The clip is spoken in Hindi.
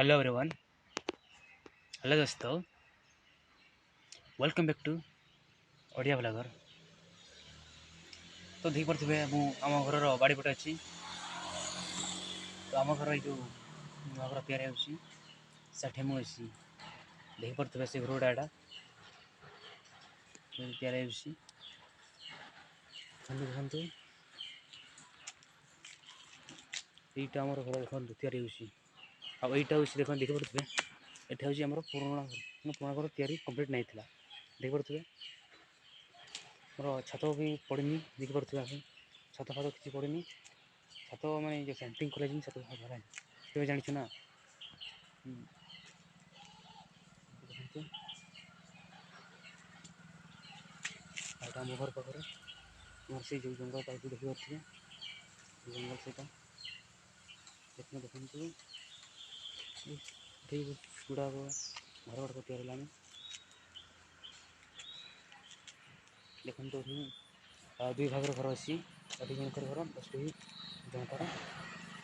Hello everyone. हेलो दोस्तों, welcome back to Odia blogger. तो देख पारे मु आम घर बाड़ी पटे अच्छी। तो आम घर जो नुआ घर तैयारी होठी मुझे देख पारे से घर गुड़ा तैयारी देखते यहीटा आम घर देखते तैयारी होटा देखते देख पारे ये हूँ पुराणा पुराणा घर तैयारी कम्प्लीट नहीं था। देख पारे मोर छत भी पड़नी देख पारे छत फात किसी पड़नी। छत मैंने जो सेंटिंग कर छत भरा तेज जाचु ना। देखते आम घर पाखे मोर से जो जंगल टाइप देखी पारे जंगल से देखते देखते गुड़ा घर गुड़ाक तैयारी देखते दुई भाग घर अच्छी जनकर घर जस्ट जनकर